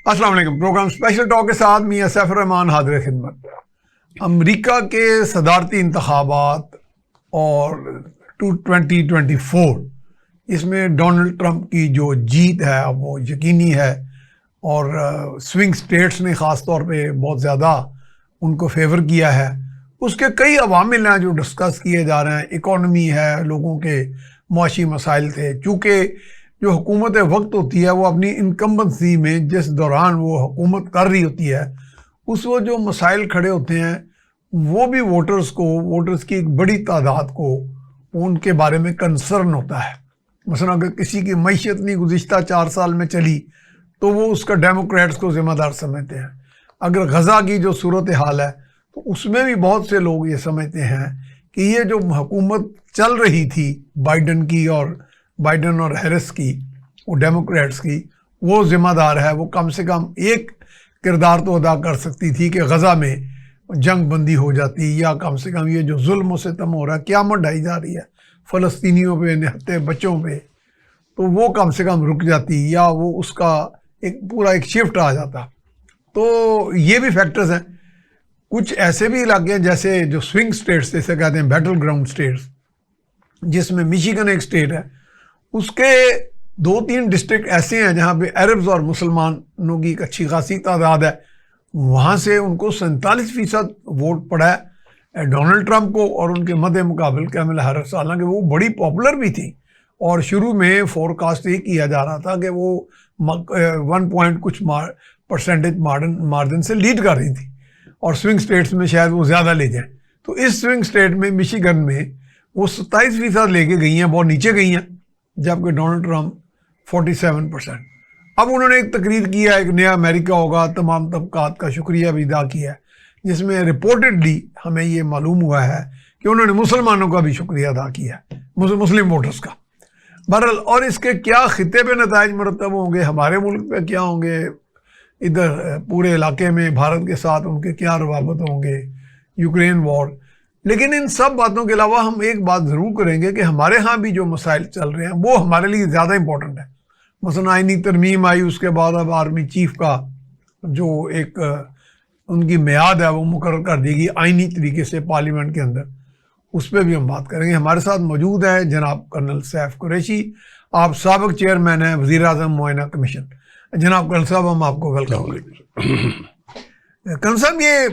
السلام علیکم. Programme special talk کے ساتھ میاں سیف الرحمان حاضر خدمت. امریکہ کے صدارتی انتخابات اور 2024 اس میں ڈونلڈ ٹرمپ کی جو جیت ہے وہ یقینی ہے, اور سوئنگ سٹیٹس نے خاص طور پہ بہت زیادہ ان کو فیور کیا ہے. اس کے کئی عوامل ہیں جو ڈسکس کیے جا رہے ہیں. اکانومی ہے, لوگوں کے معاشی مسائل تھے. چونکہ جو حکومت وقت ہوتی ہے وہ اپنی انکمبنسی میں جس دوران وہ حکومت کر رہی ہوتی ہے اس وقت جو مسائل کھڑے ہوتے ہیں وہ بھی ووٹرز کی ایک بڑی تعداد کو ان کے بارے میں کنسرن ہوتا ہے. مثلا اگر کسی کی معیشت نہیں گزشتہ 4 سال میں چلی تو وہ اس کا ڈیموکریٹس کو ذمہ دار سمجھتے ہیں. اگر غزہ کی جو صورتحال ہے تو اس میں بھی بہت سے لوگ یہ سمجھتے ہیں کہ یہ جو حکومت چل رہی تھی بائیڈن اور ہیرس کی, وہ ڈیموکریٹس کی, وہ ذمہ دار ہے. وہ کم سے کم ایک کردار تو ادا کر سکتی تھی کہ غزہ میں جنگ بندی ہو جاتی, یا کم سے کم یہ جو ظلم و ستم ہو رہا ہے, قیامت ڈھائی جا رہی ہے فلسطینیوں پہ, نہتے بچوں پہ, تو وہ کم سے کم رک جاتی, یا وہ اس کا ایک شفٹ آ جاتا. تو یہ بھی فیکٹرز ہیں. کچھ ایسے بھی علاقے ہیں جیسے جو سوئنگ سٹیٹس جیسے کہتے ہیں, بیٹل گراؤنڈ سٹیٹس, جس میں میشیگن ایک سٹیٹ ہے, اس کے 2-3 ڈسٹرکٹ ایسے ہیں جہاں پہ عربز اور مسلمانوں کی ایک اچھی خاصی تعداد ہے. وہاں سے ان کو 47% ووٹ پڑا ہے ڈونلڈ ٹرمپ کو, اور ان کے مد مقابل کیملا ہیرس, حالانکہ وہ بڑی پاپولر بھی تھی اور شروع میں فورکاسٹ یہ کیا جا رہا تھا کہ وہ 1 کچھ پرسنٹیج مارجن سے لیڈ کر رہی تھی, اور سوئنگ سٹیٹس میں شاید وہ زیادہ لے جائیں. تو اس سوئنگ سٹیٹ میں میشیگن میں وہ 27% لے کے گئی ہیں, بہت نیچے گئی ہیں, جبکہ ڈونلڈ ٹرمپ 47%. اب انہوں نے ایک تقریر کیا, ایک نیا امریکہ ہوگا, تمام طبقات کا شکریہ بھی ادا کیا ہے, جس میں رپورٹڈلی ہمیں یہ معلوم ہوا ہے کہ انہوں نے مسلمانوں کا بھی شکریہ ادا کیا ہے, مسلم ووٹرز کا. بہرحال, اور اس کے کیا خطے پہ نتائج مرتب ہوں گے, ہمارے ملک پہ کیا ہوں گے, ادھر پورے علاقے میں بھارت کے ساتھ ان کے کیا روابط ہوں گے, یوکرین وار. لیکن ان سب باتوں کے علاوہ ہم ایک بات ضرور کریں گے کہ ہمارے ہاں بھی جو مسائل چل رہے ہیں وہ ہمارے لیے زیادہ امپورٹنٹ ہے. مثلا آئینی ترمیم آئی, اس کے بعد اب آرمی چیف کا جو ایک ان کی میعاد ہے وہ مقرر کر دی گئی آئینی طریقے سے پارلیمنٹ کے اندر, اس پہ بھی ہم بات کریں گے. ہمارے ساتھ موجود ہے جناب کرنل سیف قریشی, آپ سابق چیئرمین ہیں وزیر اعظم معائنہ کمیشن. جناب کرنل صاحب, ہم آپ کو ویلکم کریں. کرنل صاحب, یہ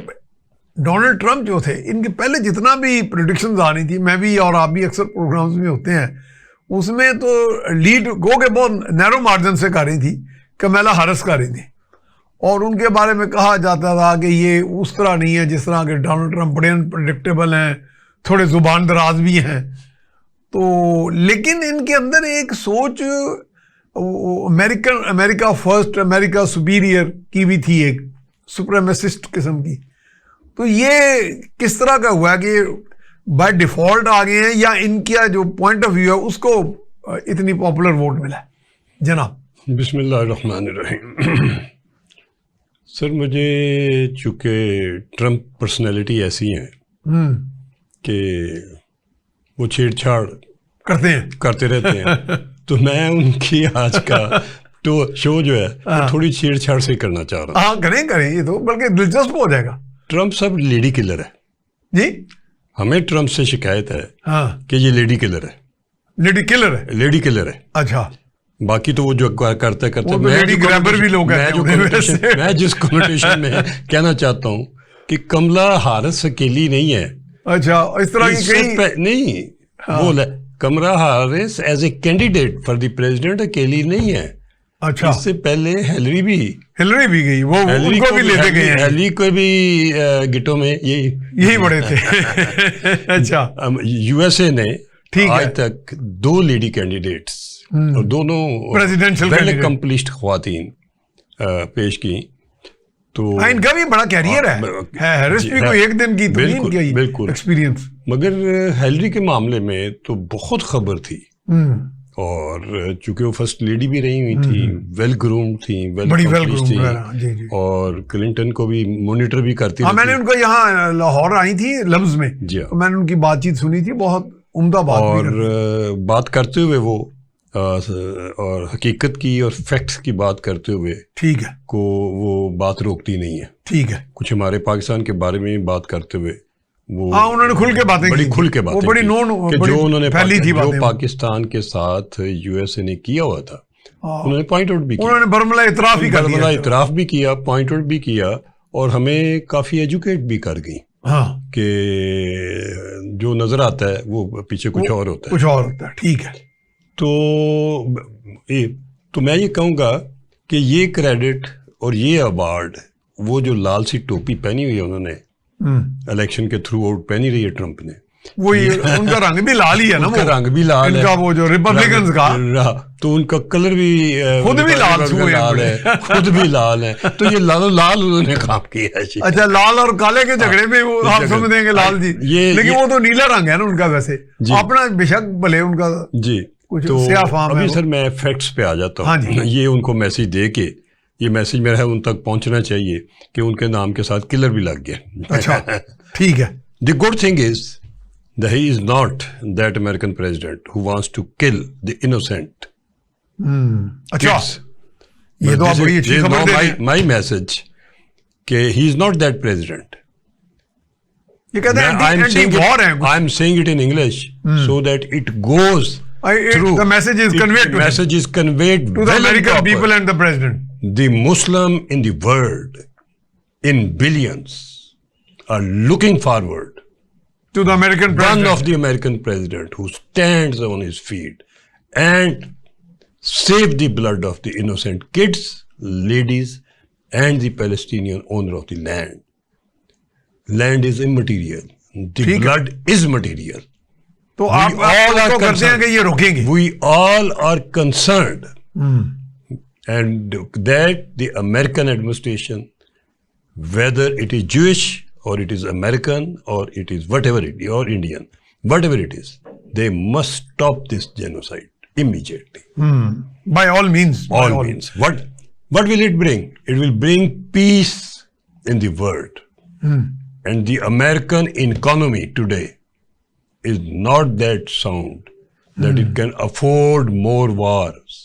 ڈونلڈ ٹرمپ جو تھے, ان کے پہلے جتنا بھی پریڈکشنز آ رہی تھی, میں بھی اور آپ بھی اکثر پروگرامز میں ہوتے ہیں, اس میں تو لیڈ گو کے بہت نیرو مارجن سے کر رہی تھی, کیملا ہیرس کر رہی تھی, اور ان کے بارے میں کہا جاتا تھا کہ یہ اس طرح نہیں ہے جس طرح کہ ڈونلڈ ٹرمپ بڑے انپریڈکٹیبل ہیں, تھوڑے زبان دراز بھی ہیں. تو لیکن ان کے اندر ایک سوچ امریکہ فرسٹ, امریکہ سپیریئر کی بھی تھی, ایک سپریمیسسٹ قسم کی. تو یہ کس طرح کا ہوا ہے کہ بائی ڈیفالٹ آ گئے ہیں, یا ان کا جو پوائنٹ آف ویو ہے اس کو اتنی پاپولر ووٹ ملا ہے؟ جناب بسم اللہ الرحمن الرحیم. سر, مجھے چونکہ ٹرمپ پرسنالٹی ایسی ہیں کہ وہ چھیڑ چھاڑ کرتے رہتے ہیں, تو میں ان کی آج کا شو جو ہے تھوڑی چھیڑ چھاڑ سے کرنا چاہ رہا ہوں. ہاں کریں, یہ تو بلکہ دلچسپ ہو جائے گا. ٹرمپ صاحب لیڈی کلر ہے جی. ہمیں ٹرمپ سے شکایت ہے کہ یہ لیڈی کلر ہے. لیڈی کلر ہے. اچھا, باقی تو وہ جو کرتا میں جس کنوٹیشن میں کہنا چاہتا ہوں کہ کملا ہیرس اکیلی نہیں ہے. اچھا, اس طرح نہیں, وہ Kamala Harris as a candidate for the president اکیلی نہیں ہے. اچھا, اس سے پہلے ہیلری بھی گئی, وہ ان کو بھی لیتے گئے ہیں. ہیلری کو بھی گٹوں میں یہی بڑے تھے. اچھا, یو ایس اے نے آج تک 2 لیڈی کینڈیڈیٹس اور دونوں پریزیڈنشل ویل اکمپلشڈ خواتین پیش کی. تو ان کا بھی بڑا کیریئر ہے, ہیرس بھی کوئی ایک دن کی بالکل ایکسپیرینس. مگر ہیلری کے معاملے میں تو بہت خبر تھی, اور چونکہ وہ فرسٹ لیڈی بھی رہی ہوئی تھی, ویل گرومڈ تھیں, ویل اور کلنٹن کو بھی مانیٹر بھی کرتی. میں نے ان کو یہاں لاہور آئی تھی لمز میں, میں نے ان کی بات چیت سنی تھی, بہت عمدہ بات. اور بات کرتے ہوئے وہ اور حقیقت کی اور فیکٹس کی بات کرتے ہوئے ٹھیک ہے کو وہ بات روکتی نہیں ہے. ٹھیک ہے. کچھ ہمارے پاکستان کے بارے میں بات کرتے ہوئے وہ انہوں نے کھل کے باتیں بڑی کھل کے وہ بڑی نون کہ جو انہوں نے پھیلی تھی جو باتیں پاکستان کے ساتھ یو ایس اے نے کیا ہوا تھا انہوں نے پوائنٹ آؤٹ بھی کیا, انہوں نے برملا اعتراف ہی کر دیا, برملا اعتراف بھی کیا, پوائنٹ آؤٹ بھی کیا, اور ہمیں کافی ایجوکیٹ بھی کر گئی کہ جو نظر آتا ہے وہ پیچھے کچھ اور ہوتا ہے, کچھ اور ہوتا ہے. ٹھیک ہے. تو میں یہ کہوں گا کہ یہ کریڈٹ اور یہ ایوارڈ وہ جو لال سی ٹوپی پہنی ہوئی ہے انہوں نے الیکشن کے تھرو آؤٹ پہنی رہی ہے ٹرمپ نے, وہ ان کا رنگ بھی لال ہی ہے نا, ان کا رنگ بھی لال ہے, وہ جو ریپبلکنز کا تو ان کا کلر بھی خود بھی لال ہے, خود بھی لال ہے, تو یہ لال انہوں نے کام کیا ہے. اچھا, لال اور کالے کے جھگڑے میں آپ سمجھ دیں گے لال جی, لیکن وہ تو نیلا رنگ ہے نا ان کا, ویسے اپنا بے شک بھلے ان کا جی. تو ابھی سر میں فیکٹس پہ آ جاتا ہوں. یہ ان کو میسج دے کے, یہ میسج میرا ہے ان تک پہنچنا چاہیے کہ ان کے نام کے ساتھ کلر بھی لگ گیا. اچھا ٹھیک ہے. The good thing is that he is not that American president who wants to kill the innocent. اچھا, یہ تو آپ بڑی اچھی خبر دے رہے ہیں. My message کہ he is not that president. یہ کہتے ہیں اینٹی وار ہیں. I'm saying it in English so that it goes through. The message is conveyed to message is conveyed to the American people and the president. The Muslim in the world in billions are looking forward to the American president. One of the American president who stands on his feet and save the blood of the innocent kids, ladies, and the Palestinian owner of the land. Land is immaterial. The blood is material. تو آپ all are کرتے ہیں کہ یہ روکیں گے. We all are concerned. And that the American administration, whether it is Jewish or it is American, or it is whatever it is, or Indian, whatever it is, they must stop this genocide immediately. By all means. All means. What will it bring? It will bring peace in the world. And the American economy today is not that sound that it can afford more wars.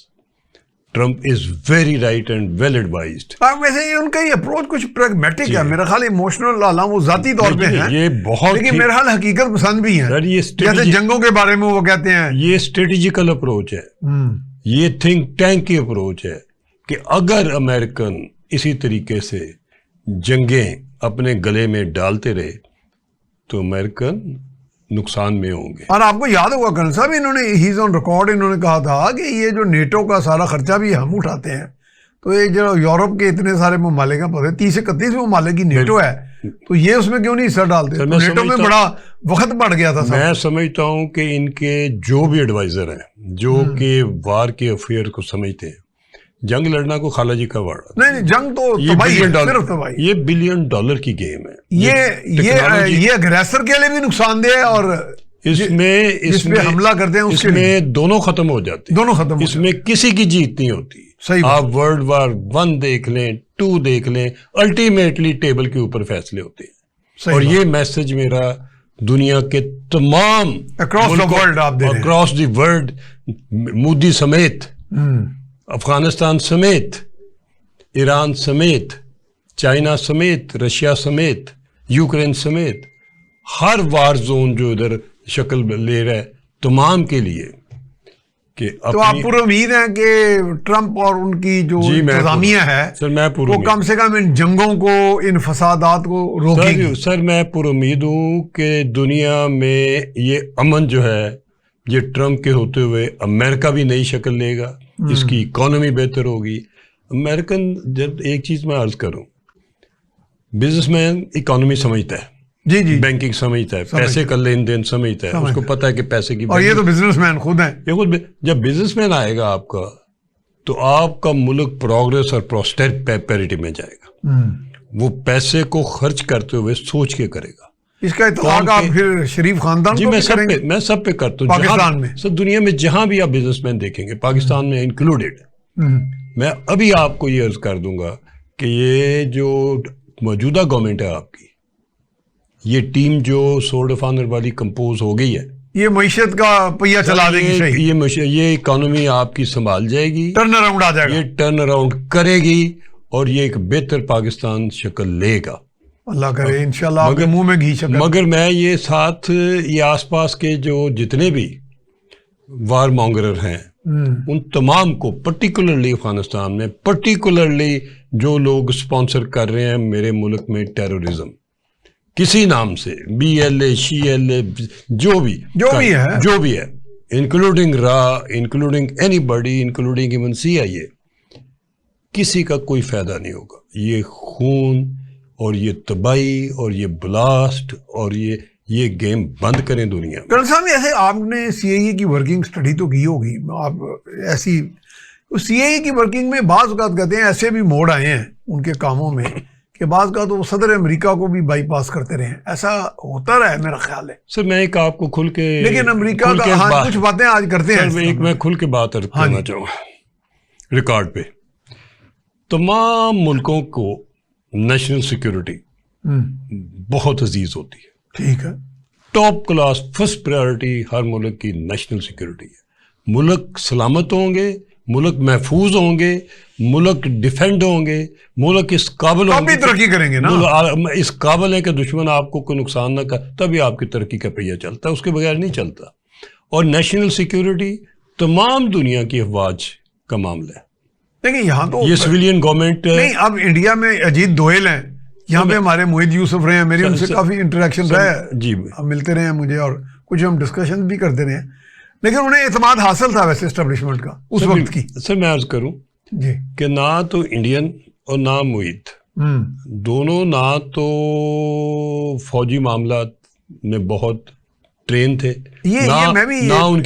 Trump is very right and well advised. ویسے ان کا یہ approach کچھ pragmatic ہے میرا خیال. Emotional وہ ذاتی طور پہ ہیں, یہ بہت, لیکن میرا خیال حقیقت پسند بھی ہیں. جیسے جنگوں کے بارے میں وہ کہتے ہیں یہ اسٹریٹجیکل اپروچ ہے, یہ تھنک ٹینک کی اپروچ ہے کہ اگر امریکن اسی طریقے سے جنگیں اپنے گلے میں ڈالتے رہے تو امریکن نقصان میں ہوں گے. اور آپ کو یاد ہوگا کرن صاحب, انہوں نے ہیز آن ریکارڈ انہوں نے کہا تھا کہ یہ جو نیٹو کا سارا خرچہ بھی ہم اٹھاتے ہیں, تو یہ جو یورپ کے اتنے سارے ممالک ہیں, پتہ 30-31 ممالک کی نیٹو ہے, تو یہ اس میں کیوں نہیں حصہ ڈالتے؟ نیٹو میں بڑا وقت بڑھ گیا تھا. میں سمجھتا ہوں کہ ان کے جو بھی ایڈوائزر ہیں جو کہ وار کے افیئر کو سمجھتے ہیں, جنگ لڑنا کو خالہ جی کا وارڈ نہیں, جنگ تو تباہی ہے, صرف تباہی. یہ $1 بلین کی گیم ہے. یہ اگریسر کے لیے بھی نقصان دہ ہے, اور اس میں حملہ کرتے ہیں اس میں دونوں ختم ہو جاتے ہیں, دونوں ختم. اس میں کسی کی جیت نہیں ہوتی. آپ ورلڈ وار 1 دیکھ لیں, 2 دیکھ لیں, الٹیمیٹلی ٹیبل کے اوپر فیصلے ہوتے ہیں. اور یہ میسج میرا دنیا کے تمام اکراس دی ورلڈ, مودی سمیت, افغانستان سمیت, ایران سمیت, چائنا سمیت, رشیا سمیت, یوکرین سمیت, ہر وار زون جو ادھر شکل لے رہا ہے, تمام کے لیے کہ تو آپ پورا امید ہیں کہ ٹرمپ اور ان کی جو انتظامیہ ہے وہ کم سے کم ان جنگوں کو, ان فسادات کو روکے گی؟ سر میں پر امید ہوں کہ دنیا میں یہ امن جو ہے یہ ٹرمپ کے ہوتے ہوئے امریکہ بھی نئی شکل لے گا, اس کی اکانومی بہتر ہوگی. امریکن, جب ایک چیز میں عرض کروں, بزنس مین اکانومی سمجھتا ہے, جی بینکنگ سمجھتا ہے, پیسے کا لین دین سمجھتا ہے, اس کو پتا ہے کہ پیسے کی, اور یہ تو بزنس مین خود ہیں. یہ خود جب بزنس مین آئے گا آپ کا, تو آپ کا ملک پروگریس اور پروسپیرٹی میں جائے گا. وہ پیسے کو خرچ کرتے ہوئے سوچ کے کرے گا. اس کا اطلاق آپ پھر شریف خاندان جی میں سب پہ کرتا ہوں, پاکستان میں, سب دنیا میں جہاں بھی آپ بزنس مین دیکھیں گے, پاکستان میں انکلوڈیڈ. میں ابھی آپ کو یہ عرض کر دوں گا کہ یہ جو موجودہ گورنمنٹ ہے آپ کی, یہ ٹیم جو سورڈ آف آنر والی کمپوز ہو گئی ہے, یہ معیشت کا پہیہ چلا دے گی صحیح، یہ اکانومی آپ کی سنبھال جائے گی، ٹرن اراؤنڈ آ جائے گا، یہ ٹرن اراؤنڈ کرے گی اور یہ ایک بہتر پاکستان شکل لے گا، اللہ کرے انشاءاللہ آپ کے منہ میں گھی شکر۔ مگر میں یہ ساتھ یہ آس پاس کے جو جتنے بھی وار مونگرر ہیں ان تمام کو، پرٹیکولرلی افغانستان میں، پرٹیکولرلی جو لوگ اسپانسر کر رہے ہیں میرے ملک میں ٹیررزم کسی نام سے، بی ایل اے، شی ایل اے، جو بھی ہے including including anybody, including even C I A, کسی کا کوئی فائدہ نہیں ہوگا۔ یہ خون اور یہ تباہی اور یہ بلاسٹ اور یہ گیم بند کریں دنیا میں۔ کرنل صاحب ایسے آپ نے سی آئی اے کی ورکنگ اسٹڈی تو کی ہوگی، آپ ایسی سی آئی اے کی ورکنگ میں بعض اوقات کہتے ہیں ایسے بھی موڑ آئے ہیں ان کے کاموں میں کہ بعض کا تو صدر امریکہ کو بھی بائی پاس کرتے رہے ہیں، ایسا ہوتا رہا ہے میرا خیال ہے۔ سر میں ایک آپ کو کھل کے، لیکن امریکہ کا ہاں کچھ باتیں آج کرتے ہیں، ایک میں کھل کے بات کرنا چاہوں گا ریکارڈ پہ۔ تمام ملکوں کو نیشنل سیکورٹی بہت عزیز ہوتی ہے، ٹھیک ہے، ٹاپ کلاس فرسٹ پریورٹی ہر ملک کی نیشنل سیکورٹی ہے۔ ملک سلامت ہوں گے، ملک محفوظ ہوں گے، ملک ڈیفینڈ ہوں گے، ملک اس قابل ہوں گے، ترقی کریں گے نا، اس قابل ہے کہ دشمن آپ کو کوئی نقصان نہ کر، تبھی آپ کی ترقی کا پہیہ چلتا ہے، اس کے بغیر نہیں چلتا۔ اور نیشنل سیکورٹی تمام دنیا کی افواج کا معاملہ ہے۔ دیکھیں یہاں تو یہ سویلین گورنمنٹ نہیں، اب انڈیا میں اجیت دوئل ہیں، یہاں پہ ہمارے موحد یوسف رہے ہیں، میری ان سے کافی انٹریکشن رہا ہے، جی ملتے رہے ہیں مجھے اور کچھ ہم ڈسکشن بھی کرتے رہے ہیں، لیکن انہیں اعتماد حاصل تھا ویسے اسٹیبلشمنٹ کا اس وقت کی۔ سر میں عرض کروں جی کہ نہ تو انڈین اور نہ موحد دونوں نہ تو فوجی معاملات میں بہت ٹرین تھے، نہ ان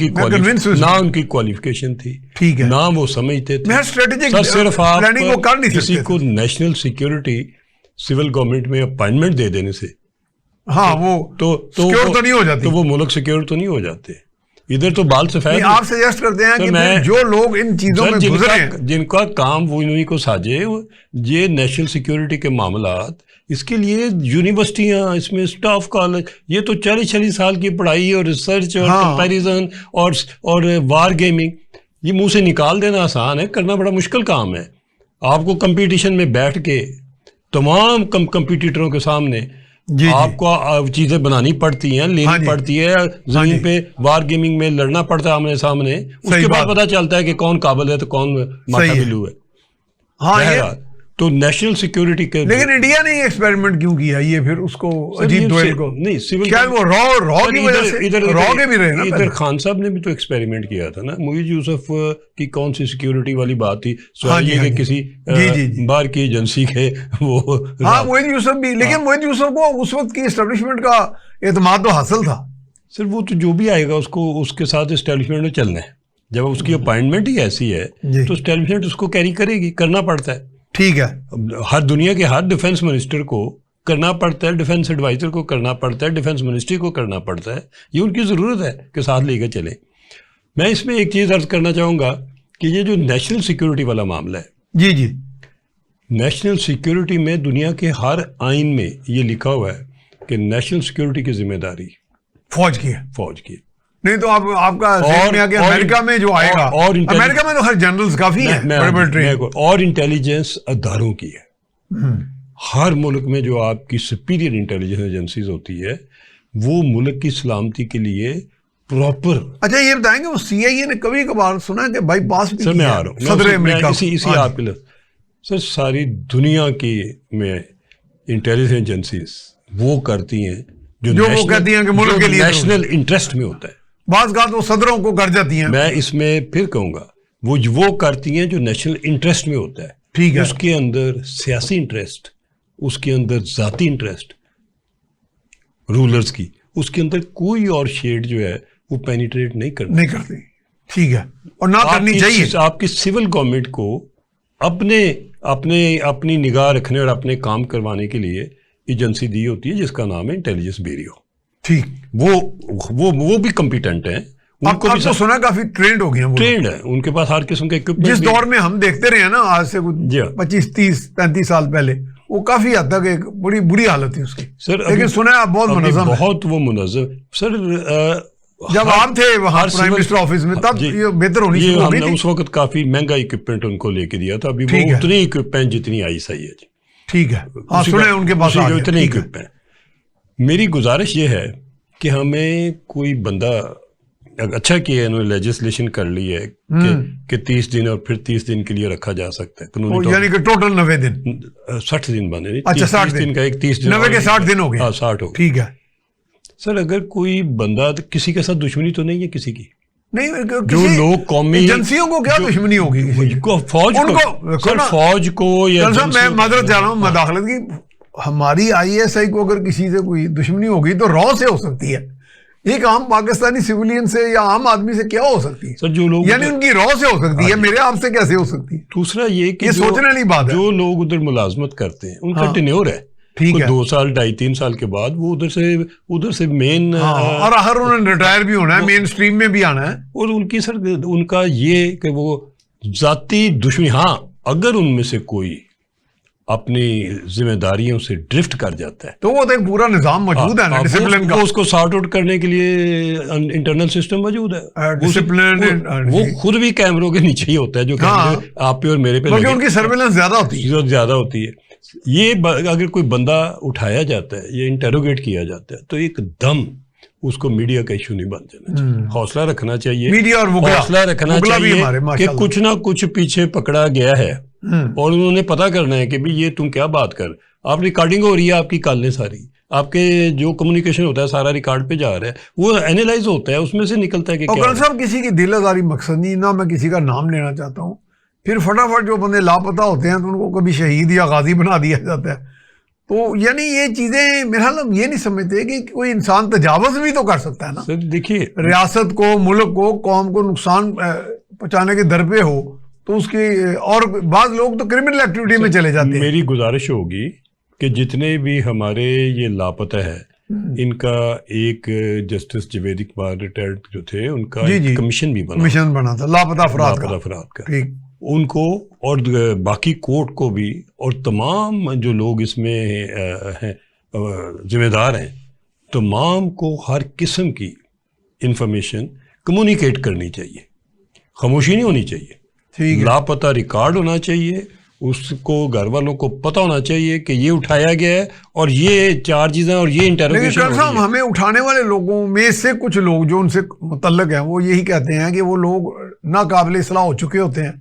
کی کوالیفیکیشن تھی، نہ وہ سمجھتے تھے۔ صرف آپ کسی کو نیشنل سیکورٹی سول گورنمنٹ میں اپائنٹمنٹ دے دینے سے ہاں وہ سیکیور تو نہیں ہو جاتی، تو وہ ملک سیکیور تو نہیں ہو جاتے۔ ادھر تو بال سفید، آپ سجیسٹ کرتے ہیں کہ جو لوگ ان چیزوں میں گزرے ہیں، جن کا کام وہ انہی کو ساجے، یہ نیشنل سیکورٹی کے معاملات، اس کے لیے یونیورسٹیاں، اس میں اسٹاف کالج، یہ تو 40 سال کی پڑھائی اور ریسرچ اور کمپیریزن اور وار گیمنگ، یہ منہ سے نکال دینا آسان ہے، کرنا بڑا مشکل کام ہے۔ آپ کو کمپٹیشن میں بیٹھ کے تمام کمپیٹیٹروں کے سامنے آپ کو چیزیں بنانی پڑتی ہیں، لینی پڑتی ہے، زمین پہ وار گیمنگ میں لڑنا پڑتا ہے آمنے سامنے، اس کے بعد پتا چلتا ہے کہ کون قابل ہے تو کون ماتا بلو ہے۔ ہاں تو نیشنل سیکورٹی کے، لیکن انڈیا نے یہ ایکسپیریمنٹ کیوں کیا یہ پھر اس کو اجیت دوئل کو نہیں، سول کیا وہ را کی وجہ سے را کے بھی رہے نا، ادھر خان صاحب نے بھی تو ایکسپیریمنٹ کیا تھا نا، موحد یوسف کی کون سی سیکورٹی والی بات تھی، سوال یہ کہ کسی باہر کی ایجنسی کے وہ، ہاں موحد یوسف بھی، لیکن موحد یوسف کو اس وقت کی اسٹیبلشمنٹ کا اعتماد تو حاصل تھا۔ سر وہ تو جو بھی آئے گا اس کو اس کے ساتھ اسٹیبلشمنٹ میں چلنا ہے، جب اس کی اپائنٹمنٹ ہی ایسی ہے تو اسٹیبلشمنٹ اس کو کیری کرے گی، کرنا پڑتا ہے، ٹھیک ہے۔ ہر دنیا کے ہر ڈیفنس منسٹر کو کرنا پڑتا ہے، ڈیفنس ایڈوائزر کو کرنا پڑتا ہے، ڈیفنس منسٹری کو کرنا پڑتا ہے، یہ ان کی ضرورت ہے کہ ساتھ لے کے چلیں۔ میں اس میں ایک چیز عرض کرنا چاہوں گا کہ یہ جو نیشنل سیکورٹی والا معاملہ ہے، جی جی، نیشنل سیکورٹی میں دنیا کے ہر آئین میں یہ لکھا ہوا ہے کہ نیشنل سیکورٹی کی ذمہ داری فوج کی ہے، فوج کی۔ نہیں تو آپ کا ذہن میں آ کہ امریکہ میں جو آئے گا، امریکہ میں تو ہر جنرلز کافی ہیں، اور انٹیلیجنس اداروں کی ہے۔ ہر ملک میں جو آپ کی سپیریئر انٹیلیجنس ایجنسیز ہوتی ہے وہ ملک کی سلامتی کے لیے پراپر۔ اچھا یہ بتائیں کہ وہ سی آئی اے نے کبھی کبھار سنا ہے کہ بائی پاس بھی سر میں آ رہا ہوں صدر امریکہ اسی آپ کے لیے، سر ساری دنیا کی میں انٹیلیجنس ایجنسیز وہ کرتی ہیں جو وہ کہتی ہیں کہ ملک کے لیے نیشنل انٹرسٹ میں ہوتا ہے، بعض کا تو صدروں کو کر جاتی ہیں۔ میں اس میں پھر کہوں گا وہ کرتی ہیں جو نیشنل انٹرسٹ میں ہوتا ہے، ٹھیک ہے، اس کے اندر سیاسی انٹرسٹ، اس کے اندر ذاتی انٹرسٹ رولرز کی، اس کے اندر کوئی اور شیڈ جو ہے وہ پینیٹریٹ نہیں کرتی، ٹھیک ہے، اور نہ کرنی چاہیے۔ آپ کی سول گورنمنٹ کو اپنی نگاہ رکھنے اور اپنے کام کروانے کے لیے ایجنسی دی ہوتی ہے جس کا نام ہے انٹیلیجنس بیورو، ٹھیک، وہ بھی کمپیٹنٹ ہیں، ان کو بھی سنا کافی ٹرینڈ ہو گیا، ٹرینڈ ہے، ان کے پاس ہر قسم کے اکوپمنٹ۔ جس دور میں ہم دیکھتے رہے ہیں نا آج سے 25 30 35 سال پہلے، وہ کافی حد تک ایک بڑی بری حالت تھی اس کی، سر لیکن سنا ہے آپ بہت منظم، بہت وہ منظم۔ سر جب آپ تھے وہاں پرائم منسٹر آفس میں تب یہ بہتر ہونی شروع ہو گئی تھی. اس وقت کافی مہنگا اکوپمنٹ ان کو لے کے دیا تھا. ابھی وہ اتنی اکوپمنٹ جتنی آئی صحیح ہے جی. ٹھیک ہے, ہاں سنیں ان کے پاس اتنی اکوپمنٹ. میری گزارش یہ ہے کہ ہمیں کوئی بندہ اچھا کیا ہے انہوں نے لیجسلیشن کر لی ہے کہ 30 دن اور پھر 30 دن کے لیے رکھا جا سکتا ہے قانونی, یعنی کہ ٹوٹل 90 دن 60 دن بنے نہیں. اچھا 60 دن کا ایک 30 دن 90 کے 60 دن ہو گئے. ہاں 60 ہو. ٹھیک ہے سر, اگر کوئی بندہ کسی کے ساتھ دشمنی تو نہیں ہے کسی کی, نہیں جو لوگ قومی ایجنسیوں کو کیا دشمنی ہوگی فوج کو یا میں معذرت چاہ رہا ہوں مداخلت کی, ہماری ISI کو اگر کسی سے کوئی دشمنی ہوگی تو رو سے ہو سکتی ہے, ایک عام پاکستانی سویلین سے یا عام آدمی سے کیا ہو سکتی ہے سر؟ جو لوگ یعنی ان کی رو سے ہو سکتی ہے, میرے آپ سے کیسے ہو سکتی ہے؟ دوسرا یہ کہ سوچنے والی بات ہے. جو لوگ ادھر ملازمت کرتے ہیں ان کا ٹینیور ہے, ٹھیک ہے 2 سال 2.5-3 سال کے بعد وہ ادھر سے مین, اور آخر انہوں نے ریٹائر بھی ہونا ہے, مین اسٹریم میں بھی آنا ہے. اور ان کی سر ان کا یہ کہ وہ ذاتی دشمنی, ہاں اگر ان میں سے کوئی اپنی ذمہ داریوں سے ڈرفٹ کر جاتا ہے تو وہ تو ایک پورا نظام موجود ہے نا ڈسپلن کا, اس کو سارٹ آؤٹ کرنے کے لیے انٹرنل سسٹم موجود ہے. ڈسپلن وہ خود بھی کیمروں کے نیچے ہی ہوتا ہے, جو آپ پہ اور میرے پہ ان کی سرویلنس زیادہ ہوتی ہے. یہ اگر کوئی بندہ اٹھایا جاتا ہے یا انٹروگیٹ کیا جاتا ہے تو ایک دم اس کو میڈیا کا ایشو نہیں بن جانا چاہیے. حوصلہ رکھنا چاہیے, میڈیا اور حوصلہ رکھنا چاہیے کہ کچھ نہ کچھ پیچھے پکڑا گیا ہے اور انہوں نے پتا کرنا ہے کہ یہ تم کیا بات کر, آپ ریکارڈنگ ہو رہی ہے, آپ کی کالیں ساری, آپ کے جو کمیونیکیشن ہوتا ہے سارا ریکارڈ پہ جا رہا ہے, وہ اینالائز ہوتا ہے, اس میں سے نکلتا ہے کہ کیا صاحب کسی کی دل آزاری مقصد نہیں, نہ میں کسی کا نام لینا چاہتا ہوں. پھر فٹافٹ جو بندے لاپتہ ہوتے ہیں تو ان کو کبھی شہید یا غازی بنا دیا جاتا ہے. تو یعنی یہ چیزیں میرے خیال ہم یہ نہیں سمجھتے کہ کوئی انسان تجاوز بھی تو کر سکتا ہے نا. دیکھیے ریاست کو, ملک کو, قوم کو نقصان پہنچانے کے در پہ ہو تو اس کی, اور بعض لوگ تو کرمنل ایکٹیویٹی میں چلے جاتے ہیں. میری گزارش ہوگی کہ جتنے بھی ہمارے یہ لاپتہ ہے ان کا ایک جسٹس جوید اقبال ریٹائرڈ جو تھے ان کا کمیشن بھی بنا تھا لاپتہ افراد کا, ان کو اور باقی کورٹ کو بھی, اور تمام جو لوگ اس میں ہیں ذمہ دار ہیں, تمام کو ہر قسم کی انفارمیشن کمیونیکیٹ کرنی چاہیے, خاموشی نہیں ہونی چاہیے. لاپتہ ریکارڈ ہونا چاہیے, اس کو گھر والوں کو پتہ ہونا چاہیے کہ یہ اٹھایا گیا ہے اور یہ 4 چیزیں اور یہ انٹروگیشن. لیکن ہمیں اٹھانے والے لوگوں میں سے کچھ لوگ جو ان سے متعلق ہیں وہ یہی کہتے ہیں کہ وہ لوگ ناقابل اصلاح ہو چکے ہوتے ہیں,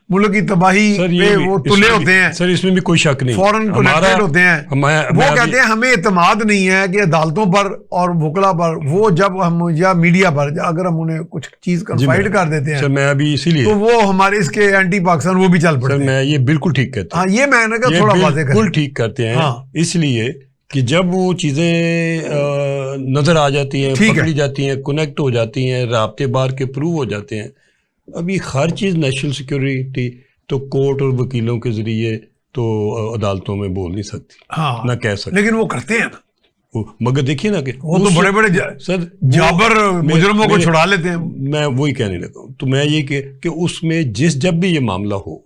ملک کی تباہی پہ وہ تلے ہوتے ہیں. سر اس میں بھی کوئی شک نہیں, فوراً کنیکٹڈ ہوتے ہیں. وہ کہتے ہیں ہمیں اعتماد نہیں ہے کہ عدالتوں پر اور وکلا پر, وہ جب ہم یا میڈیا پر اگر ہم انہیں کچھ چیز کنفائڈ کر دیتے ہیں سر میں ابھی اسی لیے تو وہ ہمارے اس کے اینٹی پاکستان وہ بھی چل پڑتے ہیں. سر میں یہ بالکل ٹھیک کہتا ہوں, ہاں یہ میں نے کہا تھوڑا واضح کریں. بالکل ٹھیک کرتے ہیں, اس لیے کہ جب وہ چیزیں نظر آ جاتی ہیں, پکڑی جاتی ہیں, کنیکٹ ہو جاتی ہیں, رابطے بار کے پروو ہو جاتے ہیں. ابھی ہر چیز نیشنل سیکورٹی تو کورٹ اور وکیلوں کے ذریعے تو عدالتوں میں بول نہیں سکتی, نہ کہہ سکتی, لیکن وہ کرتے ہیں نا. مگر دیکھیے نا کہ وہ تو بڑے بڑے سر جابر مجرموں کو چھڑا لیتے ہیں. میں وہی کہنے لگا ہوں, تو میں یہ کہ اس میں جب بھی یہ معاملہ ہو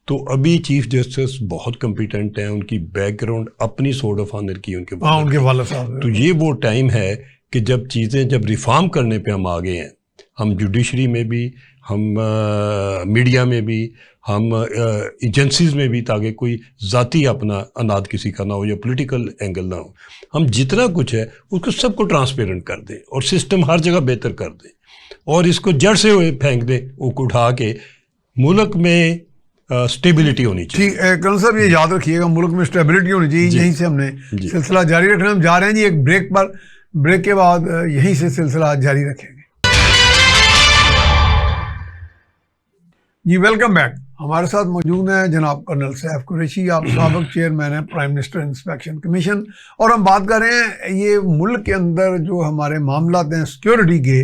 تو ابھی چیف جسٹس بہت کمپیٹنٹ ہیں, ان کی بیک گراؤنڈ اپنی سوڈ آف آنر کی ان کے والد صاحب, تو یہ وہ ٹائم ہے کہ جب ریفارم کرنے پہ ہم آگے ہیں, ہم جوڈیشری میں بھی, ہم میڈیا میں بھی, ہم ایجنسیز میں بھی, تاکہ کوئی ذاتی اپنا اناد کسی کا نہ ہو یا پولیٹیکل اینگل نہ ہو. ہم جتنا کچھ ہے اس کو سب کو ٹرانسپیرنٹ کر دیں اور سسٹم ہر جگہ بہتر کر دیں اور اس کو جڑ سے پھینک دیں, وہ اٹھا کے ملک میں اسٹیبلٹی ہونی چاہیے. ٹھیک ہے کرنل صاحب, یہ یاد رکھیے گا, ملک میں اسٹیبلٹی ہونی چاہیے. یہیں سے ہم نے سلسلہ جاری رکھنا, ہم جا رہے ہیں جی ایک بریک پر, بریک کے بعد یہیں سے سلسلہ جاری رکھیں گے. جی ویلکم بیک. ہمارے ساتھ موجود ہیں جناب کرنل سیف قریشی, آپ سابق چیئرمین ہیں پرائم منسٹر انسپیکشن کمیشن, اور ہم بات کر رہے ہیں یہ ملک کے اندر جو ہمارے معاملات ہیں سیکیورٹی کے,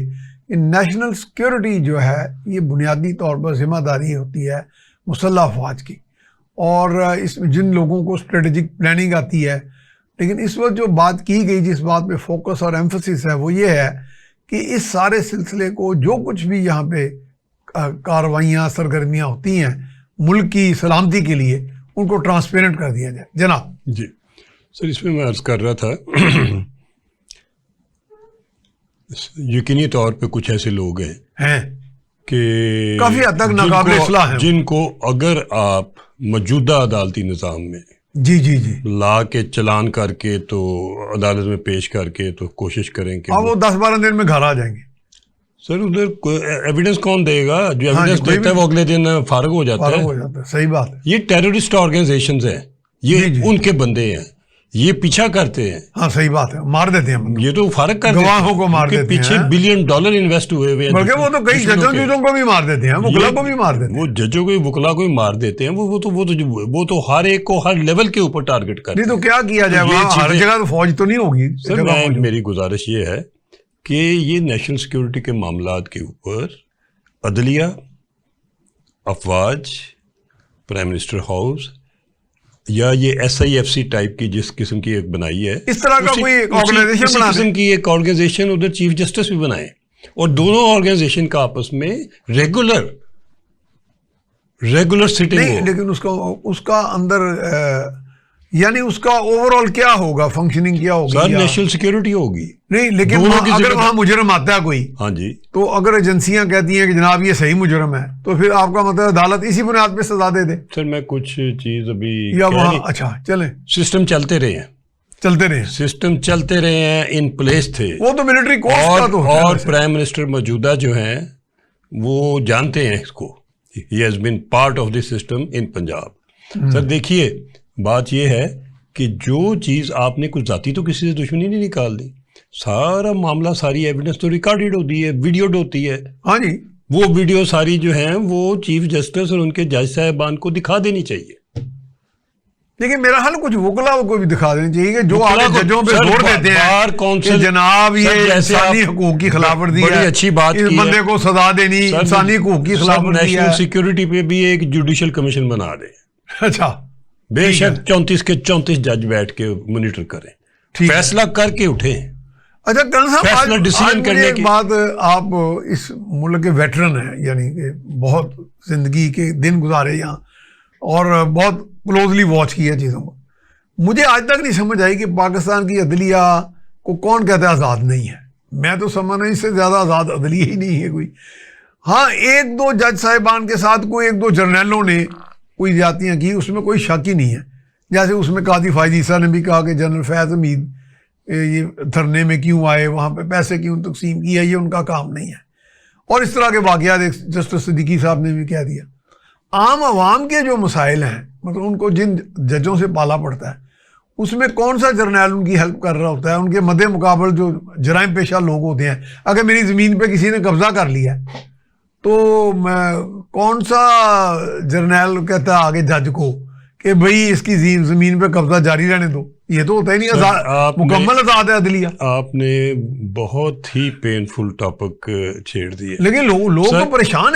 نیشنل سیکیورٹی جو ہے یہ بنیادی طور پر ذمہ داری ہوتی ہے مسلح افواج کی, اور اس میں جن لوگوں کو اسٹریٹجک پلاننگ آتی ہے. لیکن اس وقت جو بات کی گئی, جس بات پہ فوکس اور ایمفسس ہے, وہ یہ ہے کہ اس سارے سلسلے کو جو کچھ بھی یہاں پہ کارروائیاں سرگرمیاں ہوتی ہیں ملک کی سلامتی کے لیے, ان کو ٹرانسپیرنٹ کر دیا جائے. جناب جی سر, اس میں عرض کر رہا تھا یقینی طور پہ کچھ ایسے لوگ ہیں کہ کافی حد تک ناقابل اصلاح ہیں، جن کو اگر آپ موجودہ عدالتی نظام میں جی جی جی لا کے چلان کر کے تو عدالت میں پیش کر کے تو کوشش کریں کہ وہ 10-12 دن میں گھر آ جائیں گے. سر ادھر ایویڈنس کون دے گا؟ جو ایویڈنس دیتا ہے وہ اگلے دن فارغ ہو جاتا ہے. صحیح بات ہے. یہ ٹیررسٹ آرگنائزیشنز ہیں، یہ ان کے بندے ہیں، یہ پیچھا کرتے ہیں. ہاں صحیح بات ہے، مار دیتے ہیں. یہ تو فارغ کر گواہوں کو مار دیتے ہیں، پیچھے $1 بلین انویسٹ ہوئے ہوئے ہیں. بلکہ وہ تو کئی ججوں کو بھی مار دیتے ہیں، وکلا کو بھی مار دیتے ہیں. وہ ججوں کو وکلا کو بھی مار دیتے ہیں. وہ تو ہر ایک کو ہر لیول کے اوپر ٹارگٹ کرتے ہیں. نہیں تو کیا کیا جائے؟ وہاں ہر جگہ تو فوج تو نہیں ہوگی. سر میری گزارش یہ ہے کہ یہ نیشنل سیکیورٹی کے معاملات کے اوپر عدلیہ، افواج، پرائم منسٹر ہاؤس یا یہ SIFC ٹائپ کی جس قسم کی ایک بنائی ہے، اس طرح کا کوئی آرگنائزیشن قسم کی ایک آرگنائزیشن ادھر چیف جسٹس بھی بنائے، اور دونوں آرگنائزیشن کا آپس میں ریگولر سٹنگ ہو. لیکن اس کا اندر یعنی اس کا اوور آل کیا ہوگا، فنکشننگ کیا ہوگی؟ سر نیشنل سیکیورٹی ہوگی. نہیں لیکن اگر وہاں مجرم آتا ہے کوئی، ہاں جی، تو اگر ایجنسیاں کہتی ہیں کہ جناب یہ صحیح مجرم ہے، تو پھر آپ کا مطلب عدالت اسی بنیاد پہ سزا دے دے. سر میں کچھ چیز ابھی یا وہاں اچھا چلیں سسٹم چلتے رہے ہیں ان پلیس تھے. وہ تو ملٹری کورس کا تو ہے. اور پرائم منسٹر موجودہ جو ہیں وہ جانتے ہیں اس کو. He has been part of this system in Punjab. Sir دیکھیے بات یہ ہے کہ جو چیز آپ نے کچھ ذاتی تو کسی سے دشمنی نہیں نکال دی، سارا معاملہ، ساری ایویڈنس تو ریکارڈیڈ ہوتی ہے، ویڈیوڈ ہوتی ہے. ہاں جی، وہ ویڈیو ساری جو ہیں وہ چیف جسٹس اور ان کے جج صاحبان کو دکھا دینی چاہیے. لیکن میرا حال کچھ وکلا کو بھی دکھا دینی چاہیے کہ جو آگے ججوں پہ زور دیتے ہیں کہ جناب یہ انسانی حقوق کی خلاف ورزی ہے، اچھی بات اس بندے کو سزا دینی انسانی حقوق کی خلاف ورزی ہے. نیشنل سیکیورٹی پہ بھی ایک جوڈیشل کمیشن بنا دیں. اچھا بے شک 34 کے 34 جج بیٹھ کے مانیٹر کریں، فیصلہ کر کے اٹھیں. اچھا کرن صاحب، ڈیسیژن کرنے کی بات، آپ اس ملک کے ویٹرن ہیں، یعنی کہ بہت زندگی کے دن گزارے یہاں اور بہت کلوزلی واچ کیا چیزوں کو. مجھے آج تک نہیں سمجھ آئی کہ پاکستان کی عدلیہ کو کون کہتا ہے آزاد نہیں ہے. میں تو سمجھنا اس سے زیادہ آزاد عدلیہ ہی نہیں ہے کوئی. ہاں ایک دو جج صاحبان کے ساتھ کوئی ایک دو جرنیلوں نے کوئی زیادتیاں کی، اس میں کوئی شک ہی نہیں ہے. جیسے اس میں قاضی فائز عیسیٰ نے بھی کہا کہ جنرل فیض حمید یہ دھرنے میں کیوں آئے، وہاں پہ پیسے کیوں تقسیم کیا، یہ ان کا کام نہیں ہے. اور اس طرح کے واقعات جسٹس صدیقی صاحب نے بھی کہہ دیا. عام عوام کے جو مسائل ہیں، مطلب ان کو جن ججوں سے پالا پڑتا ہے، اس میں کون سا جرنیل ان کی ہیلپ کر رہا ہوتا ہے؟ ان کے مد مقابل جو جرائم پیشہ لوگ ہوتے ہیں، اگر میری زمین پہ کسی نے قبضہ کر لیا ہے تو کون سا جرنیل کہتا ہے آگے جج کو کہ بھئی اس کی زمین پہ قبضہ جاری رہنے دو؟ یہ تو ہوتا ہی نہیں. مکمل آزاد ہے عدلیہ. آپ نے بہت ہی پینفل ٹاپک چھیڑ دیے، لیکن لوگ تو پریشان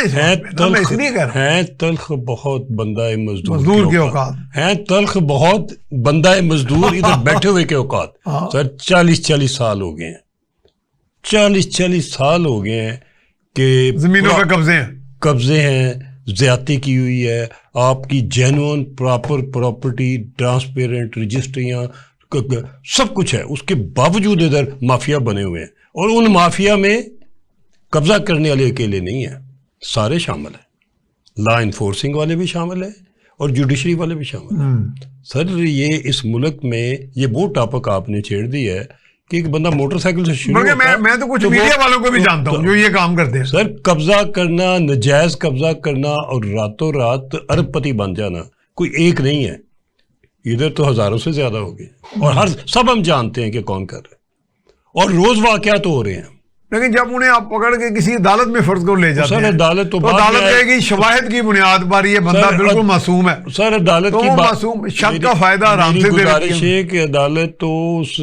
ہیں. تلخ بہت بندہ مزدور کے اوقات ہیں، تلخ بہت بندہ مزدور ادھر بیٹھے ہوئے کے اوقات. سر 40 سال ہو گئے ہیں، 40 سال ہو گئے ہیں کہ زمینوں پہ قبضے ہیں، زیادتی کی ہوئی ہے. آپ کی جینوئن پراپر پراپرٹی، ٹرانسپیرنٹ رجسٹریاں، سب کچھ ہے، اس کے باوجود ادھر مافیا بنے ہوئے ہیں. اور ان مافیا میں قبضہ کرنے والے اکیلے نہیں ہیں، سارے شامل ہیں. لا انفورسنگ والے بھی شامل ہیں اور جوڈیشری والے بھی شامل ہیں. سر یہ اس ملک میں یہ وہ ٹاپک آپ نے چھیڑ دی ہے کہ ایک بندہ موٹر سائیکل سے شروع ہوتا ہے. میں تو کچھ میڈیا والوں کو بھی جانتا ہوں جو یہ کام کرتے ہیں. سر قبضہ کرنا، نجائز قبضہ کرنا اور راتوں رات ارب پتی بن جانا کوئی ایک نہیں ہے، ادھر تو ہزاروں سے زیادہ ہو گئے. اور سب ہم جانتے ہیں کہ کون کر رہے ہیں، اور روز واقعات ہو رہے ہیں. لیکن جب انہیں آپ پکڑ کے کسی عدالت میں فرض کو لے جاتے ہیں، عدالت کہے گی شواہد کی بنیاد پر یہ بندہ بالکل معصوم ہے. سر عدالت کی معصوم شک کا فائدہ آرام سے گزارش ہے کہ عدالت تو اس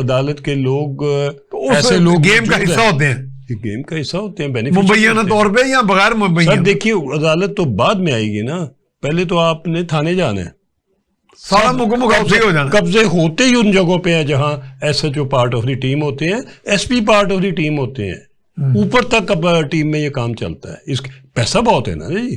عدالت کے لوگ ایسے لوگ گیم کا حصہ ہوتے ہیں، گیم کا حصہ ہوتے ہیں، مبینہ طور پہ یا بغیر مبینہ. سر دیکھیے عدالت تو بعد میں آئے گی نا، پہلے تو آپ نے تھانے جانا ہے. سارا قبضے ہو جانا. قبضے ہوتے ہی ان جگہوں پہ ہیں جہاں S H O part of the team ہوتے ہیں، S P part of the team ہوتے ہیں، اوپر تک ٹیم میں یہ کام چلتا ہے. اس پیسہ بہت ہے نا جی،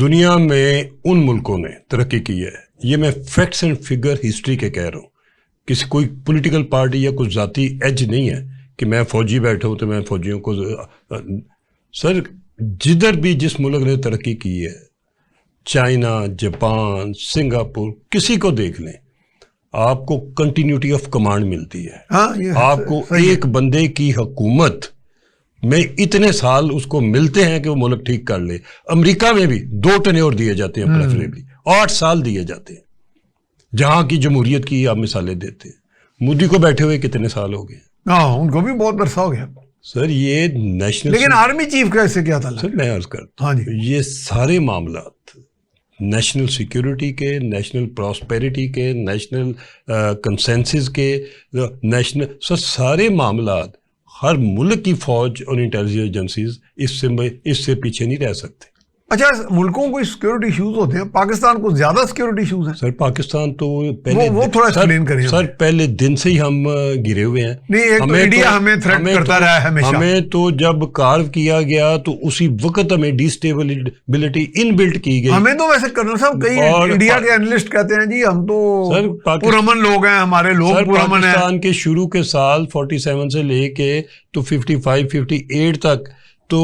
دنیا میں ان ملکوں نے ترقی کی ہے، یہ میں فیکٹس اینڈ فگر ہسٹری کے کہہ رہا ہوں، کسی کوئی پولیٹیکل پارٹی یا کوئی ذاتی ایج نہیں ہے کہ میں فوجی بیٹھا ہوں تو میں فوجیوں کو. سر جدھر بھی جس ملک نے ترقی کی ہے، چائنا، جاپان، سنگاپور، کسی کو دیکھ لیں، آپ کو کنٹینیوٹی آف کمانڈ ملتی ہے. آپ کو ایک بندے کی حکومت میں اتنے سال اس کو ملتے ہیں کہ وہ ملک ٹھیک کر لے. امریکہ میں بھی 2 ٹینیور دیے جاتے ہیں پریفریبلی، 8 سال دیے جاتے ہیں. جہاں کی جمہوریت کی آپ مثالیں دیتے ہیں. مودی کو بیٹھے ہوئے کتنے سال ہو گئے؟ ان کو بھی بہت عرصہ ہو گیا سر. یہ نیشنل، لیکن آرمی چیف کا اس سے کیا تعلق؟ سر میں عرض کرتا ہوں، یہ سارے معاملات نیشنل سیکیورٹی کے، نیشنل پراسپیرٹی کے، نیشنل کنسنسس کے، نیشنل سارے معاملات، ہر ملک کی فوج اور انٹیلیجنس ایجنسیز اس سے پیچھے نہیں رہ سکتے. اچھا، ملکوں کو سیکیورٹی ایشوز ہوتے ہیں، پاکستان کو زیادہ سیکیورٹی ایشوز ہیں؟ سر پاکستان تو وہ تھوڑا ایکسپلین کریں. سر پہلے دن سے ہی ہم گرے ہوئے ہیں. انڈیا ہمیں تھریٹ کرتا رہا ہے ہمیشہ. ہمیں تو جب کارو کیا گیا تو اسی وقت ہمیں ڈی اسٹیبلٹی ان بلٹ کی گئی. ہمیں تو ویسے کرنل صاحب کئی انڈیا کے اینالسٹ کہتے ہیں جی ہم تو پرامن لوگ ہیں، ہمارے لوگ پرامن ہیں. پاکستان کے شروع کے سال 47 سے لے کے تو 55 58 تک تو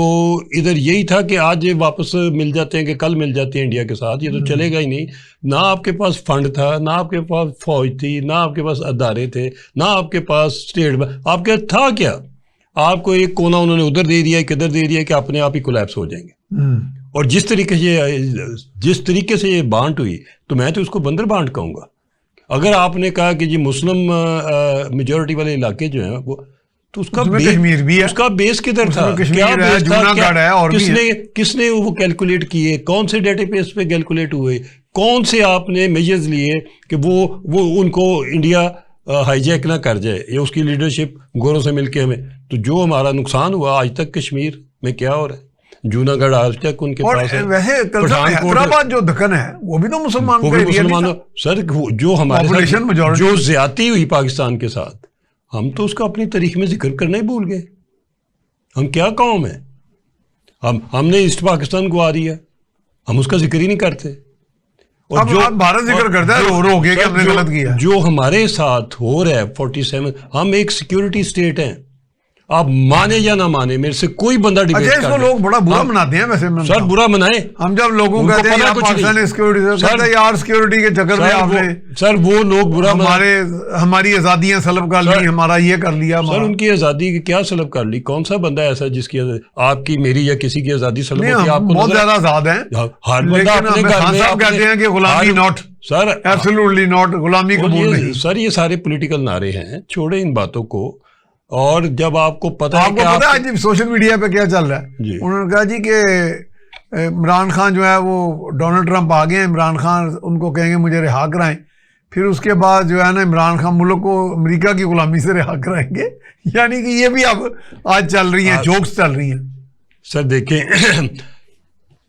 ادھر یہی تھا کہ آج واپس مل جاتے ہیں کہ کل مل جاتے ہیں انڈیا کے ساتھ. یہ تو چلے گا ہی نہیں. نہ آپ کے پاس فنڈ تھا، نہ آپ کے پاس فوج تھی، نہ آپ کے پاس ادارے تھے، نہ آپ کے پاس اسٹیٹ. آپ کے تھا کیا؟ آپ کو ایک کونا انہوں نے ادھر دے دیا، ایک ادھر دے دیا کہ اپنے آپ ہی کولیپس ہو جائیں گے. اور جس طریقے سے یہ بانٹ ہوئی تو میں تو اس کو بندر بانٹ کہوں گا. اگر آپ نے کہا کہ جی مسلم میجورٹی والے علاقے جو ہیں وہ، تو اس کا بیس کدھر تھا؟ کیا بیس تھا؟ کس نے وہ کیلکولیٹ کیے؟ کون سے ڈیٹا بیس پہ کیلکولیٹ ہوئے؟ کون سے آپ نے میجرز لیے کہ وہ ان کو انڈیا ہائی جیک نہ کر جائے یا اس کی لیڈرشپ گوروں سے مل کے ہمیں. تو جو ہمارا نقصان ہوا آج تک کشمیر میں کیا ہو رہا ہے، جوناگڑھ آج تک ان کے پاس ہے. ویسے حیدرآباد جو دکن ہے وہ بھی تو مسلمان. سر جو ہمارے ساتھ جو زیادتی ہوئی پاکستان کے ساتھ، ہم تو اس کا اپنی تاریخ میں ذکر کرنا ہی بھول گئے. ہم کیا قوم ہے؟ ہم نے ایسٹ پاکستان گوا دیا، ہم اس کا ذکر ہی نہیں کرتے. اور جو بھارت ذکر کرتا ہے رو کے کہ ہم نے غلط کیا. جو ہمارے ساتھ ہو رہا ہے 47، ہم ایک سیکیورٹی اسٹیٹ ہیں. آپ مانے یا نہ مانے، میرے سے کوئی بندہ ڈیبیٹ کرے. اس کو لوگ بڑا برا مناتے ہیں ویسے. سر برا منائے. ہم جب لوگوں کہتے ہیں پاکستانی سیکیورٹی، یار سیکیورٹی کے چکر میں آپ نے، سر وہ لوگ برا ہماری آزادیاں سلب کر لی، ہمارا یہ کر لیا. سر ان کی آزادی کی کیا سلب کر لی؟ کون سا بندہ ایسا جس کی آپ کی، میری یا کسی کی آزادی سلب ہوتی ہے؟ آپ کو بہت زیادہ آزاد ہیں. ہر بندہ اپنے گھر میں کہتے ہیں کہ غلامی ناٹ، سر ایبسولوٹلی ناٹ، غلامی قبول نہیں. سر یہ سارے پولیٹیکل نعرے ہیں، چھوڑے ان باتوں کو. اور جب آپ کو پتہ ہے کہ آج سوشل میڈیا پہ کیا چل رہا ہے، انہوں نے کہا جی کہ عمران خان جو ہے وہ ڈونلڈ ٹرمپ آ گئے ہیں، عمران خان ان کو کہیں گے مجھے رہا کرائیں، پھر اس کے بعد جو ہے نا عمران خان ملک کو امریکہ کی غلامی سے رہا کرائیں گے. یعنی کہ یہ بھی اب آج چل رہی ہیں، جوکس چل رہی ہیں. سر دیکھیں،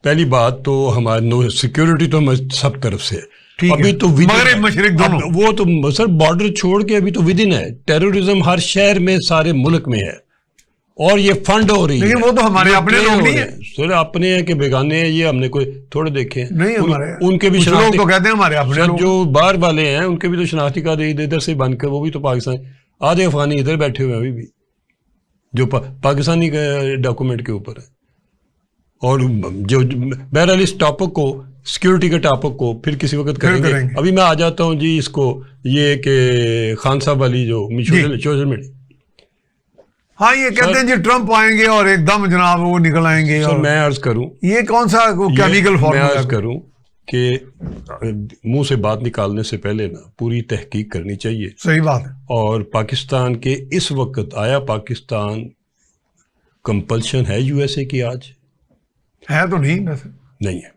پہلی بات تو ہماری سیکیورٹی تو سب طرف سے ابھی تو مغرب مشرق دونوں، وہ تو سر بارڈر چھوڑ کے ابھی تو ودن ہے. ٹیررزم ہر شہر میں، سارے ملک میں ہے، اور یہ فنڈ ہو رہی ہے. لیکن وہ تو ہمارے اپنے لوگ نہیں ہیں. سر اپنے ہیں کہ بیگانے ہیں، یہ ہم نے کوئی تھوڑے دیکھے نہیں. ہمارے ان کے بھی لوگ تو کہتے ہیں ہمارے اپنے لوگ، جو باہر والے ہیں ان کے بھی تو شناختی کارڈ ادھر سے بن کر، وہ بھی تو پاکستان، آدھے افغانی ادھر بیٹھے ہوئے ہیں ابھی بھی جو پاکستانی ڈاکومنٹ کے اوپر ہے. اور جو بہرحال اس ٹاپک کو، سیکیورٹی کے ٹاپک کو پھر کسی وقت کریں گے. ابھی میں آ جاتا ہوں جی اس کو، یہ کہ خان صاحب والی جو سوشل میڈیا. ہاں یہ کہتے ہیں جی ٹرمپ آئیں گے اور ایک دم جناب وہ نکل آئیں گے. سر میں عرض کروں، یہ کون سا کیمیکل فارمولا؟ میں عرض کروں کہ منہ سے بات نکالنے سے پہلے نا پوری تحقیق کرنی چاہیے. صحیح بات ہے. اور پاکستان کے اس وقت آیا پاکستان کمپلشن ہے یو ایس اے کی؟ آج ہے تو نہیں، ویسے نہیں ہے.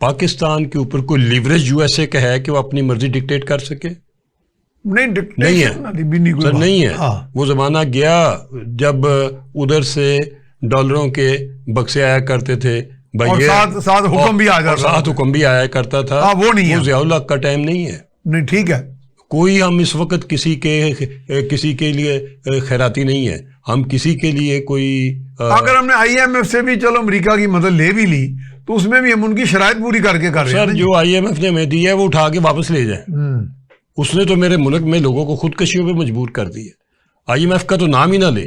پاکستان کے اوپر کوئی لیوریج یو ایس اے کا ہے کہ وہ اپنی مرضی ڈکٹیٹ کر سکے؟ نہیں ہے سر، نہیں ہے. وہ زمانہ گیا جب ادھر سے ڈالروں کے بکسے آیا کرتے تھے، ساتھ حکم بھی آ جاتا، ساتھ حکم بھی آیا کرتا تھا. وہ نہیں ہے، ضیاء الحق کا ٹائم نہیں ہے. نہیں ٹھیک ہے. کوئی ہم اس وقت کسی کے لیے خیراتی نہیں ہے. ہم کسی کے لیے کوئی اگر ہم نے آئی ایم ایف سے بھی چلو امریکہ کی مدد لے بھی لی تو اس میں بھی ہم ان کی شرائط پوری کر کے کر رہے ہیں. سر جو آئی ایم ایف نے ہمیں دی ہے وہ اٹھا کے واپس لے جائیں. اس نے تو میرے ملک میں لوگوں کو خودکشیوں پہ مجبور کر دی ہے. آئی ایم ایف کا تو نام ہی نہ لے.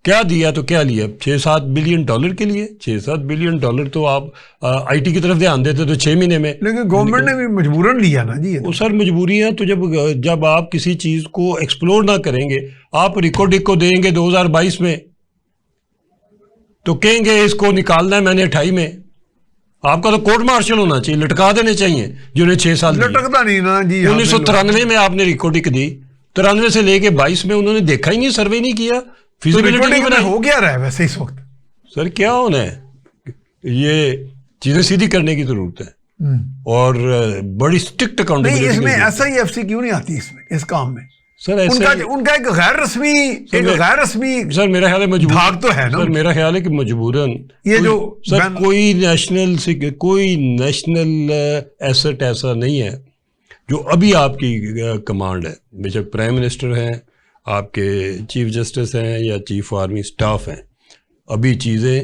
کیا دیا تو کیا لیا؟ $6-7 بلین کے لیے. $6-7 بلین تو آپ آئی ٹی کی طرف دھیان دیتے تو 6 مہینے میں. لیکن گورنمنٹ نے بھی مجبوراً لیا نا جی. وہ سر مجبوری ہے. تو جب آپ کسی چیز کو ایکسپلور نہ کریں گے, آپ ریکارڈ کو دیں گے 2022 میں تو کہیں گے اس کو نکالنا ہے میں نے 28 میں. آپ کا تو کورٹ مارشل ہونا چاہیے, لٹکا دینے چاہیے جنہیں 6 سال. لٹکتا نہیں نا جی. 1993 میں آپ نے ریکارڈنگ دی, 93 سے لے کے 22 میں انہوں نے دیکھا ہی نہیں, سروے نہیں کیا, فیزیبلٹی نہیں بنائی. ہو کیا رہا ہے ویسے اس وقت؟ سر کیا ہونا ہے, یہ چیزیں سیدھی کرنے کی ضرورت ہے اور بڑی اسٹرکٹ اکاؤنٹیبلٹی. اس میں ایس آئی ایف سی کیوں نہیں آتی اس میں, اس کام میں؟ سر ان کا ایک غیر رسمی سر میرا خیال ہے بھاگ تو ہے نا. سر میرا خیال ہے کہ مجبوراً یہ جو سر کوئی نیشنل ایسٹ ایسا نہیں ہے جو ابھی آپ کی کمانڈ ہے. بے شک پرائم منسٹر ہیں, آپ کے چیف جسٹس ہیں یا چیف آرمی سٹاف ہیں, ابھی چیزیں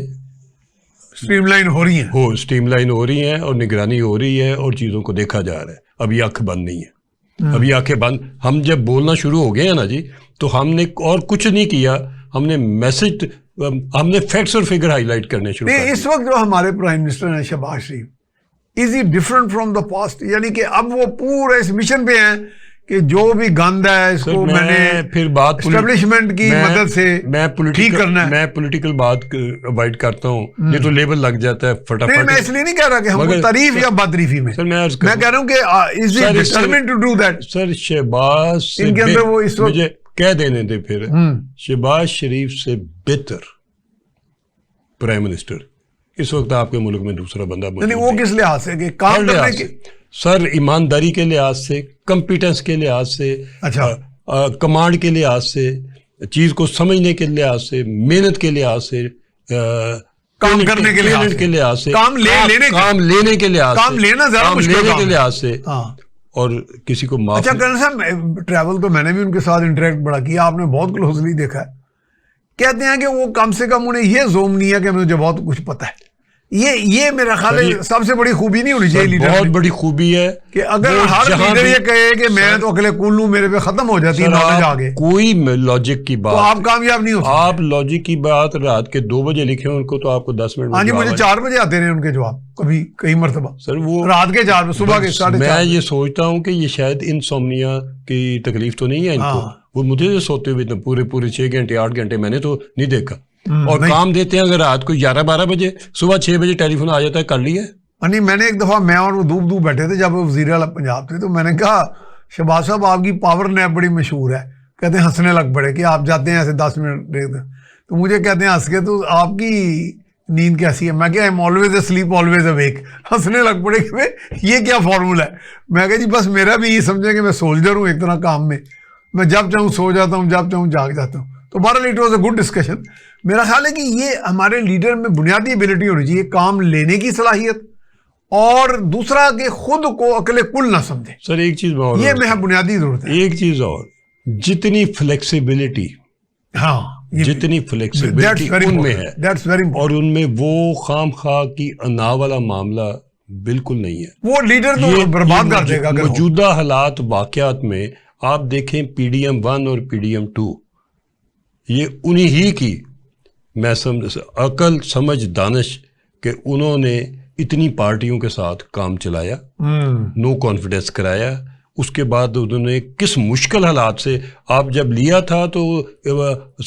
اسٹریم لائن ہو رہی ہیں اور نگرانی ہو رہی ہے اور چیزوں کو دیکھا جا رہا ہے. ابھی آنکھ بند نہیں ہے. ابھی آنکھیں بند. ہم جب بولنا شروع ہو گئے ہیں نا جی, تو ہم نے اور کچھ نہیں کیا, ہم نے میسج, ہم نے فیکٹس اور فگر ہائی لائٹ کرنے شروع کر. اس وقت جو ہمارے پرائم منسٹر ہیں شہباز شریف, از ہی ڈفرنٹ فرام دا پاسٹ؟ یعنی کہ اب وہ پورے اس مشن پہ ہیں کہ جو بھی گند ہے اس کو میں نے پھر بات اسٹیبلشمنٹ کی مدد سے ٹھیک کرنا ہے. میں پولیٹیکل بات اوائڈ کرتا ہوں, یہ تو لیبل لگ جاتا ہے فٹافٹ. میں اس لیے نہیں کہہ رہا کہ ہم تعریف یا بدریفی میں, میں کہہ رہا ہوں کہ از ہی ڈٹرمنڈ ٹو ڈو دیٹ. سر شہباز ان کے اندر وہ اس وقت مجھے کہہ دینے دے پھر, شہباز شریف سے بہتر پرائم منسٹر اس وقت آپ کے ملک میں دوسرا بندہ نہیں. وہ کس لحاظ سے کہ کام کرنے کے, سر ایمانداری کے لحاظ سے, کمپیٹنس کے لحاظ سے, کمانڈ کے لحاظ سے, چیز کو سمجھنے کے لحاظ سے, محنت کے لحاظ سے, کام کرنے کے لحاظ سے, کام لینے کے لحاظ سے, اور کسی کو معاف. اچھا کرن صاحب, ٹریول تو میں نے بھی ان کے ساتھ انٹریکٹ بڑا کیا, آپ نے بہت کلوزلی دیکھا ہے. کہتے ہیں کہ وہ کم سے کم انہیں یہ زوم نہیں ہے کہ مجھے بہت کچھ پتا ہے. یہ میرا خیال ہے سب سے بڑی خوبی نہیں ہونی چاہیے لیڈر. بہت بڑی خوبی ہے کہ اگر ہر لیڈر یہ کہے کہ میں تو اکلے کل ہوں, میرے پہ ختم ہو جاتی ہے نالج آگے, کوئی لاجک کی بات, تو آپ کامیاب نہیں ہو سکتے. آپ لاجک کی بات رات کے 2 بجے لکھیں ان کو تو آپ کو 10 منٹ. ہاں جی, مجھے 4 بجے آتے رہے ان کے جواب, کبھی کئی مرتبہ سر وہ رات کے 4 بجے, صبح کے 4:30. میں یہ سوچتا ہوں کہ یہ شاید انسومنیا کی تکلیف تو نہیں ہے ان کو. وہ مجھے سوتے ہوئے پورے 6 گھنٹے 8 گھنٹے میں نے تو نہیں دیکھا. اور کام دیتے ہیں اگر رات کو 11-12 بجے, صبح 6 بجے ٹیلی فون آ جاتا ہے, کر لیا ہے. نہیں, میں نے ایک دفعہ, میں اور وہ دھوپ بیٹھے تھے جب وہ وزیر اعلیٰ پنجاب تھے, تو میں نے کہا شہباز صاحب آپ کی پاور نیپ بڑی مشہور ہے. کہتے ہیں ہنسنے لگ پڑے کہ آپ جاتے ہیں ایسے 10 منٹ دیکھتے. تو مجھے کہتے ہیں ہنس کے, تو آپ کی نیند کیسی ہے؟ میں کہ I'm always asleep always awake. ہنسنے لگ پڑے کہ یہ کیا فارمولا ہے. میں کہا جی بس میرا بھی یہ سمجھیں کہ میں سولجر ہوں ایک طرح کام میں, میں جب چاہوں سو جاتا ہوں, جب چاہوں جاگ جاتا ہوں. تو بہرحال it was a good discussion. میرا خیال ہے کہ یہ ہمارے لیڈر میں بنیادی ایبلٹی ہونی چاہیے, کام لینے کی صلاحیت, اور دوسرا کہ خود کو اکلے کل نہ سمجھے. سر ایک چیز اور, یہ میں بنیادی ضرورت ہے. ایک چیز اور, جتنی فلیکسیبلٹی, ہاں جتنی فلیکسیبلٹی ان میں ہے, اور ان میں وہ خام خواہ کی انا والا معاملہ بالکل نہیں ہے. وہ لیڈر تو برباد کر دے گا. موجودہ حالات واقعات میں آپ دیکھیں PDM 1 اور PDM 2, یہ انہی ہی کی میں عقل سمجھ دانش کہ انہوں نے اتنی پارٹیوں کے ساتھ کام چلایا, نو کانفیڈنس کرایا. اس کے بعد انہوں نے کس مشکل حالات سے, آپ جب لیا تھا تو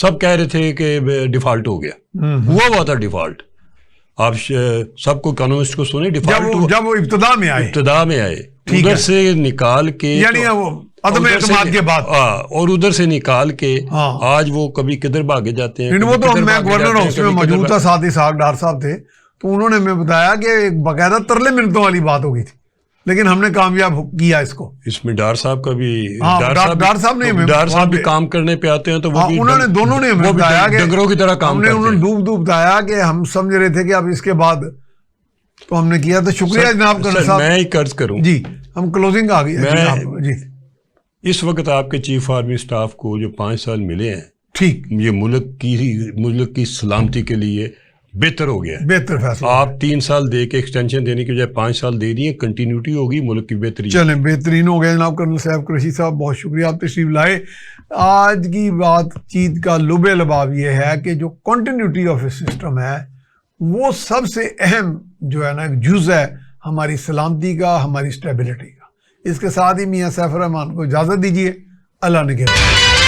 سب کہہ رہے تھے کہ ڈیفالٹ ہو گیا, ہوا تھا ڈیفالٹ. آپ سب کو اکانومسٹ کو سنیں, ڈیفالٹ جب وہ ابتدا میں آئے ادھر سے نکال کے, یعنی عدم اعتماد کے بعد, اور ادھر سے نکال کے آج وہ کبھی کدھر بھاگے جاتے ہیں. وہ تو میں گورنر ہاؤس میں موجود تھا, ساتھ ہی ساتھ ڈار صاحب تھے, تو انہوں نے ہمیں بتایا کہ ایک باقاعدہ ترلے منتوں والی بات ہو گئی تھی, لیکن ہم نے کامیاب کیا اس کو. اس میں ڈار صاحب کا بھی, ڈار صاحب بھی کام کرنے پہ آتے ہیں, تو انہوں نے دونوں نے ہمیں بتایا کہ ڈنگروں کی طرح کام کرتے ہیں. انہوں نے ڈوب بتایا کہ ہم سمجھ رہے تھے کہ اب اس کے بعد, تو ہم نے کیا. تو شکریہ جناب کرن صاحب. میں ایک عرض کروں جی, ہم کلوزنگ آ گئی. جی اس وقت آپ کے چیف آرمی سٹاف کو جو 5 سال ملے ہیں ٹھیک، یہ ملک کی سلامتی کے لیے بہتر ہو گیا ہے. بہتر فیصلہ. آپ 3 سال دے کے ایکسٹینشن دینے کی بجائے 5 سال دے دیے، کنٹینیوٹی ہوگی، ملک کی بہتری. چلیں بہترین ہو گیا جناب کرنل صاحب قریشی صاحب، بہت شکریہ آپ تشریف لائے. آج کی بات چیت کا لب لباب یہ ہے کہ جو کنٹینیوٹی آف سسٹم ہے وہ سب سے اہم جو ہے نا ایک جز ہے ہماری سلامتی کا، ہماری اسٹیبلٹی کا. اس کے ساتھ ہی میاں سیف الرحمان کو اجازت دیجیے. اللہ نگہبان.